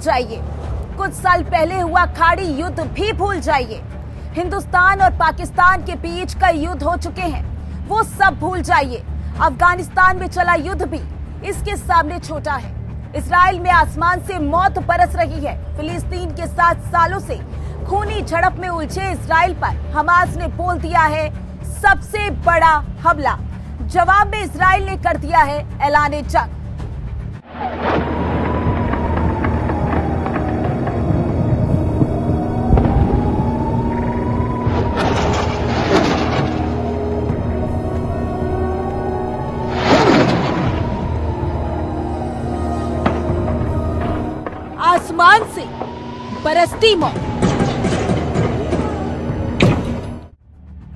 जाइए। कुछ साल पहले हुआ खाड़ी युद्ध भी भूल जाइए। हिंदुस्तान और पाकिस्तान के बीच कई युद्ध हो चुके हैं, वो सब भूल जाइए। अफगानिस्तान में चला युद्ध भी इसके सामने छोटा है। इजराइल में आसमान से मौत बरस रही है। फिलिस्तीन के 7 सालों से खूनी झड़प में उलझे इजराइल पर हमास ने बोल दिया है सबसे बड़ा हमला। जवाब में इजराइल ने कर दिया है ऐलान जंग। आसमान से बरसती मौत।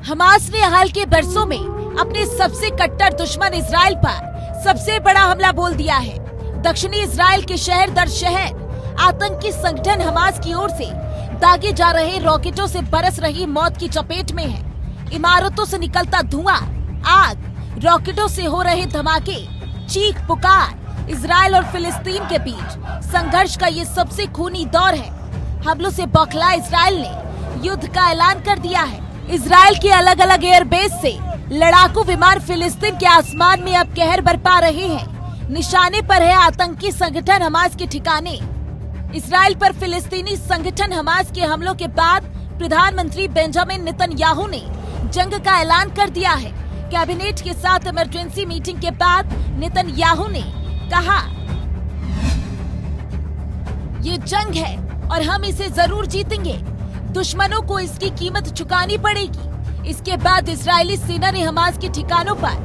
हमास ने हाल के बरसों में अपने सबसे कट्टर दुश्मन इजराइल पर सबसे बड़ा हमला बोल दिया है। दक्षिणी इजराइल के शहर दर शहर आतंकी संगठन हमास की ओर से दागे जा रहे रॉकेटों से बरस रही मौत की चपेट में है। इमारतों से निकलता धुआं, आग, रॉकेटों से हो रहे धमाके, चीख पुकार। इजराइल और फिलिस्तीन के बीच संघर्ष का ये सबसे खूनी दौर है। हमलों से बौखलाए इजराइल ने युद्ध का ऐलान कर दिया है। इजराइल के अलग अलग एयरबेस से लड़ाकू विमान फिलिस्तीन के आसमान में अब कहर बरपा रहे हैं। निशाने पर है आतंकी संगठन हमास के ठिकाने। इजराइल पर फिलिस्तीनी संगठन हमास के हमलों के बाद प्रधानमंत्री बेंजामिन नेतन्याहू ने जंग का ऐलान कर दिया है। कैबिनेट के साथ इमरजेंसी मीटिंग के बाद नेतन्याहू ने कहा, ये जंग है और हम इसे जरूर जीतेंगे। दुश्मनों को इसकी कीमत चुकानी पड़ेगी। इसके बाद इजरायली सेना ने हमास के ठिकानों पर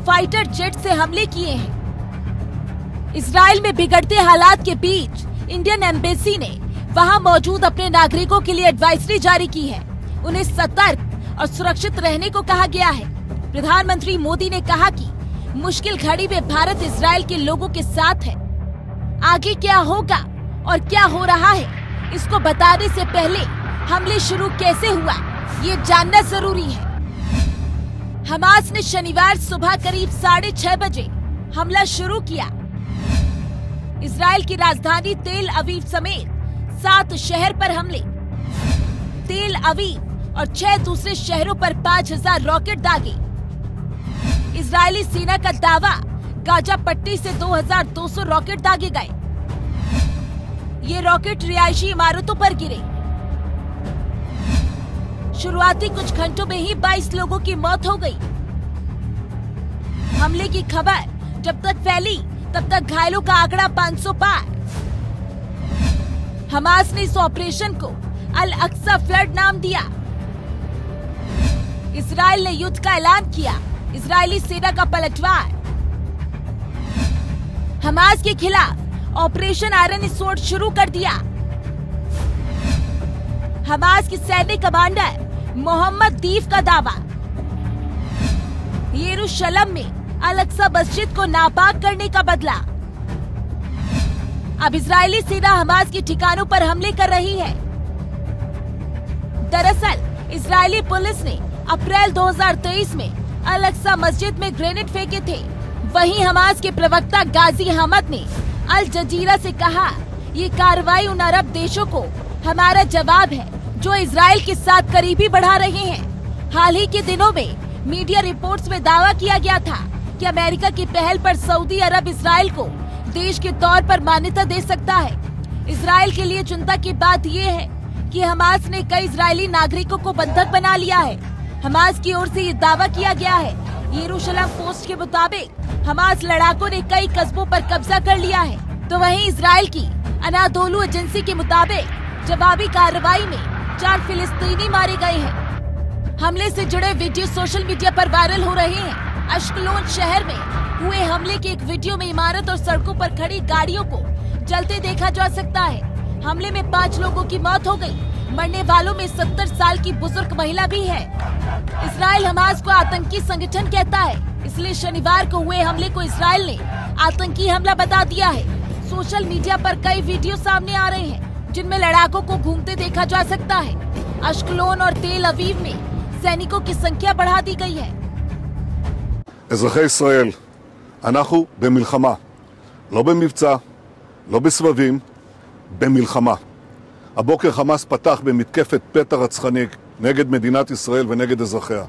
फाइटर जेट से हमले किए हैं। इजराइल में बिगड़ते हालात के बीच इंडियन एम्बेसी ने वहां मौजूद अपने नागरिकों के लिए एडवाइजरी जारी की है। उन्हें सतर्क और सुरक्षित रहने को कहा गया है। प्रधानमंत्री मोदी ने कहा कि मुश्किल घड़ी में भारत इजराइल के लोगों के साथ है। आगे क्या होगा और क्या हो रहा है, इसको बताने से पहले हमले शुरू कैसे हुआ, ये जानना जरूरी है। हमास ने शनिवार सुबह करीब 6:30 बजे हमला शुरू किया। इजराइल की राजधानी तेल अवीव समेत 7 शहर पर हमले। तेल अवीव और 6 दूसरे शहरों पर 5000 रॉकेट दागे। इजरायली सेना का दावा, गाजा पट्टी से 2200 रॉकेट दागे गए। ये रॉकेट रिहायशी इमारतों पर गिरे। शुरुआती कुछ घंटों में ही 22 लोगों की मौत हो गई। हमले की खबर जब तक फैली तब तक घायलों का आंकड़ा 500 पार। हमास ने इस ऑपरेशन को अल अक्सा फ्लड नाम दिया। इजराइल ने युद्ध का ऐलान किया। इजरायली सेना का पलटवार। हमास के खिलाफ ऑपरेशन आयरन स्वॉर्ड शुरू कर दिया। हमास के सैन्य कमांडर मोहम्मद दीफ का दावा, यरूशलेम में अल अक्सा मस्जिद को नापाक करने का बदला। अब इजरायली सेना हमास के ठिकानों पर हमले कर रही है। दरअसल इजरायली पुलिस ने अप्रैल 2023 में अल अक्सा मस्जिद में ग्रेनेड फेंके थे। वहीं हमास के प्रवक्ता गाजी अहमद ने अल जजीरा से कहा, ये कार्रवाई उन अरब देशों को हमारा जवाब है जो इजराइल के साथ करीबी बढ़ा रहे हैं। हाल ही के दिनों में मीडिया रिपोर्ट्स में दावा किया गया था कि अमेरिका की पहल पर सऊदी अरब इजराइल को देश के तौर पर मान्यता दे सकता है। इजराइल के लिए चिंता की बात ये है कि हमास ने कई इजरायली नागरिकों को बंधक बना लिया है। हमास की ओर से ये दावा किया गया है। यरूशलेम पोस्ट के मुताबिक हमास लड़ाकों ने कई कस्बों पर कब्जा कर लिया है। तो वहीं इजराइल की अनादोलू एजेंसी के मुताबिक जवाबी कार्रवाई में 4 फिलिस्तीनी मारे गए हैं। हमले से जुड़े वीडियो सोशल मीडिया पर वायरल हो रहे हैं। अश्कलोन शहर में हुए हमले के एक वीडियो में इमारत और सड़कों पर खड़ी गाड़ियों को जलते देखा जा सकता है। हमले में 5 लोगों की मौत हो गई। मरने वालों में 70 साल की बुजुर्ग महिला भी है। इजराइल हमास को आतंकी संगठन कहता है, इसलिए शनिवार को हुए हमले को इजराइल ने आतंकी हमला बता दिया है। सोशल मीडिया पर कई वीडियो सामने आ रहे हैं जिनमें लड़ाकों को घूमते देखा जा सकता है। अश्कलोन और तेल अवीव में सैनिकों की संख्या बढ़ा दी गई है। אזרחי ישראל, אנחנו במלחמה, לא במבצע, לא בסבבים, במלחמה. הבוקר חמאס פתח במתקפת פתע רצחנית נגד מדינת ישראל ונגד אזרחיה.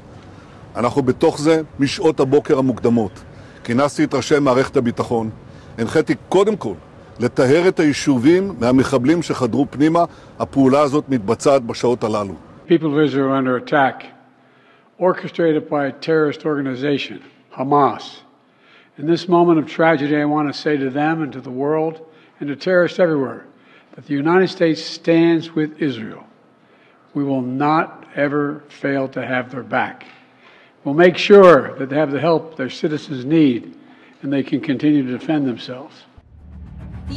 אנחנו בתוך זה משעות הבוקר המוקדמות. כינסתי את ראשי מערכת הביטחון, הנחיתי קודם כל לטהר את היישובים מהמחבלים שחדרו פנימה. הפעולה הזאת מתבצעת בשעות הללו. People of Israel are under attack, orchestrated by a terrorist organization, Hamas. In this moment of tragedy, I want to say to them and to the world and to terrorists everywhere that the United States stands with Israel. We will not ever fail to have their back. We'll make sure that they have the help their citizens need and they can continue to defend themselves.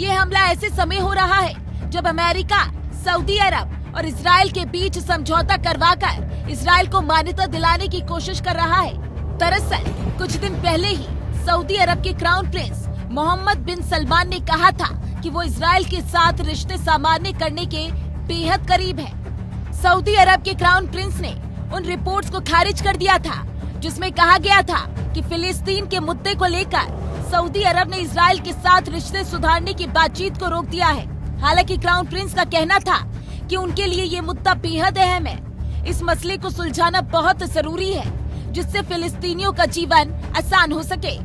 ये हमला ऐसे समय हो रहा है जब America, Saudi अरब और Israel के बीच समझौता करवाकर इजराइल को मान्यता दिलाने की कोशिश कर रहा है। दरअसल कुछ दिन पहले ही सऊदी अरब के क्राउन प्रिंस मोहम्मद बिन सलमान ने कहा था कि वो इजराइल के साथ रिश्ते सामान्य करने के बेहद करीब है। सऊदी अरब के क्राउन प्रिंस ने उन रिपोर्ट्स को खारिज कर दिया था जिसमें कहा गया था कि फिलिस्तीन के मुद्दे को लेकर सऊदी अरब ने इजराइल के साथ रिश्ते सुधारने की बातचीत को रोक दिया है। हालांकि क्राउन प्रिंस का कहना था कि उनके लिए ये मुद्दा बेहद अहम है। इस मसले को सुलझाना बहुत जरूरी है जिससे फिलिस्तीनियों का जीवन आसान हो सके।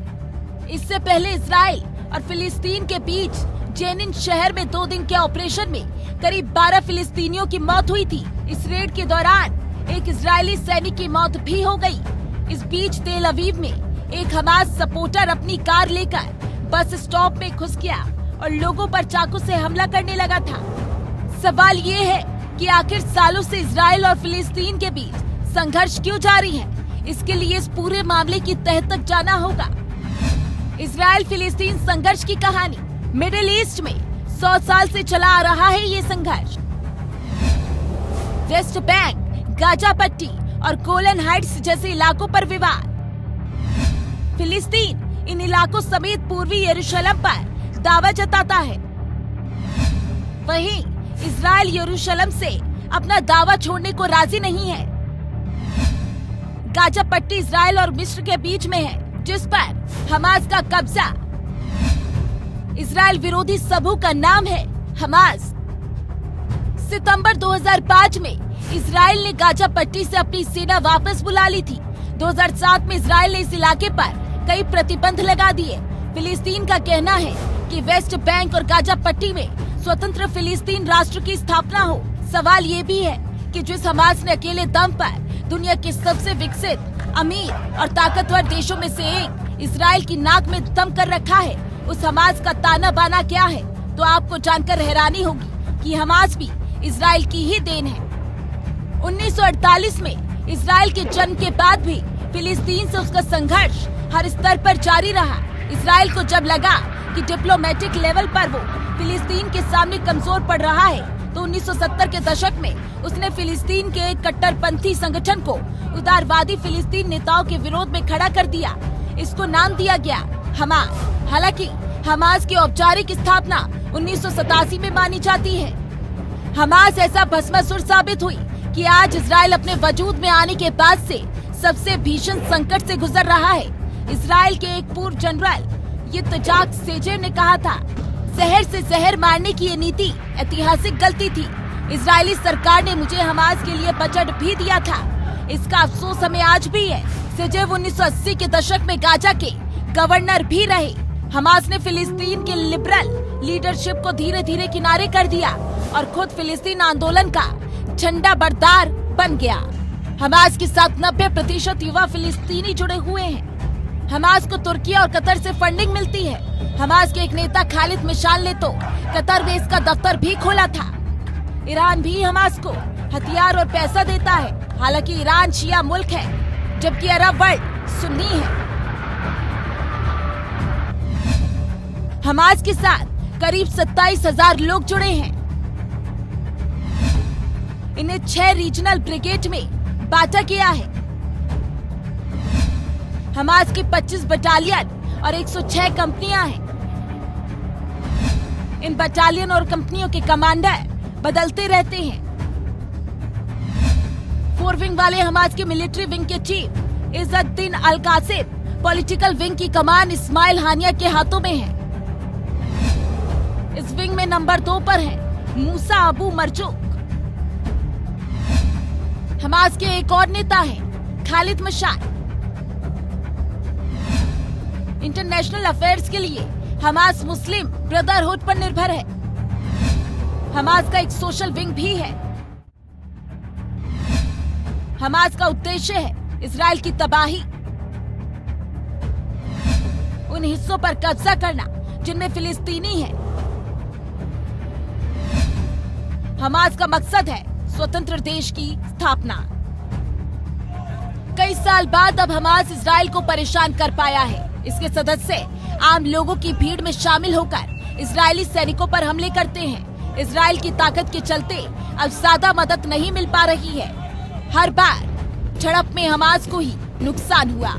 इससे पहले इजराइल और फिलिस्तीन के बीच जेनिन शहर में 2 दिन के ऑपरेशन में करीब 12 फिलिस्तीनियों की मौत हुई थी। इस रेड के दौरान एक इजरायली सैनिक की मौत भी हो गई। इस बीच तेल अवीव में एक हमास सपोर्टर अपनी कार लेकर बस स्टॉप में घुस गया और लोगों पर चाकू से हमला करने लगा था। सवाल ये है कि आखिर सालों से इजराइल और फिलिस्तीन के बीच संघर्ष क्यों जारी है। इसके लिए इस पूरे मामले की तह तक जाना होगा। इजराइल फिलिस्तीन संघर्ष की कहानी। मिडिल ईस्ट में 100 साल से चला आ रहा है ये संघर्ष। वेस्ट बैंक, गाजा पट्टी और गोलन हाइट्स जैसे इलाकों पर विवाद। फिलिस्तीन इन इलाकों समेत पूर्वी यरूशलेम पर दावा जताता है। वहीं इजराइल यरूशलेम से अपना दावा छोड़ने को राजी नहीं है। गाजा पट्टी इजराइल और मिस्र के बीच में है जिस पर हमास का कब्जा। इजराइल विरोधी समूह का नाम है हमास। सितंबर 2005 में इजराइल ने गाजा पट्टी से अपनी सेना वापस बुला ली थी। 2007 में इजराइल ने इस इलाके पर कई प्रतिबंध लगा दिए। फिलिस्तीन का कहना है कि वेस्ट बैंक और गाजा पट्टी में स्वतंत्र फिलिस्तीन राष्ट्र की स्थापना हो। सवाल ये भी है कि जिस हमास ने अकेले दम पर दुनिया के सबसे विकसित, अमीर और ताकतवर देशों में से एक इजराइल की नाक में दम कर रखा है, उस हमास का ताना बाना क्या है, तो आपको जानकर हैरानी होगी कि हमास भी इजराइल की ही देन है। 1948 में इजराइल के जन्म के बाद भी फिलिस्तीन से उसका संघर्ष हर स्तर पर जारी रहा। इजराइल को जब लगा कि डिप्लोमेटिक लेवल पर वो फिलिस्तीन के सामने कमजोर पड़ रहा है तो 1970 के दशक में उसने फिलिस्तीन के एक कट्टरपंथी संगठन को उदारवादी फिलिस्तीन नेताओं के विरोध में खड़ा कर दिया। इसको नाम दिया गया हमास। हालांकि हमास की औपचारिक स्थापना 1987 में मानी जाती है। हमास ऐसा भस्मासुर साबित हुई कि आज इजराइल अपने वजूद में आने के बाद से सबसे भीषण संकट से गुजर रहा है। इजराइल के एक पूर्व जनरल यित्जाक सेजेव ने कहा था, शहर से शहर मारने की ये नीति ऐतिहासिक गलती थी। इजरायली सरकार ने मुझे हमास के लिए बजट भी दिया था, इसका अफसोस हमें आज भी है। सेजेव 1980 के दशक में गाजा के गवर्नर भी रहे। हमास ने फिलिस्तीन के लिबरल लीडरशिप को धीरे धीरे किनारे कर दिया और खुद फिलिस्तीन आंदोलन का झंडा बरदार बन गया। हमास के साथ 90% युवा फिलिस्तीनी जुड़े हुए हैं। हमास को तुर्की और कतर से फंडिंग मिलती है। हमास के एक नेता खालिद मिशाल ने तो कतर में इसका दफ्तर भी खोला था। ईरान भी हमास को हथियार और पैसा देता है। हालांकि ईरान शिया मुल्क है जबकि अरब वर्ल्ड सुन्नी है। हमास के साथ करीब 27,000 लोग जुड़े हैं। इन्हें 6 रीजनल ब्रिगेड में बांटा गया है। हमास की 25 बटालियन और 106 कंपनियां हैं। इन बटालियन और कंपनियों के कमांडर बदलते रहते हैं। 4 विंग वाले हमास के मिलिट्री विंग के चीफ इज्जतुद्दीन अल कासिम पॉलिटिकल विंग की कमान इस्माइल हानिया के हाथों में है। इस विंग में नंबर 2 पर है मूसा अबू मरजूक। हमास के एक और नेता हैं खालिद मशार। इंटरनेशनल अफेयर्स के लिए हमास मुस्लिम ब्रदरहुड पर निर्भर है। हमास का एक सोशल विंग भी है। हमास का उद्देश्य है इजराइल की तबाही, उन हिस्सों पर कब्जा करना जिनमें फिलिस्तीनी है। हमास का मकसद है स्वतंत्र देश की स्थापना। कई साल बाद अब हमास इजराइल को परेशान कर पाया है। इसके सदस्य आम लोगों की भीड़ में शामिल होकर इजरायली सैनिकों पर हमले करते हैं। इजराइल की ताकत के चलते अब ज्यादा मदद नहीं मिल पा रही है। हर बार झड़प में हमास को ही नुकसान हुआ।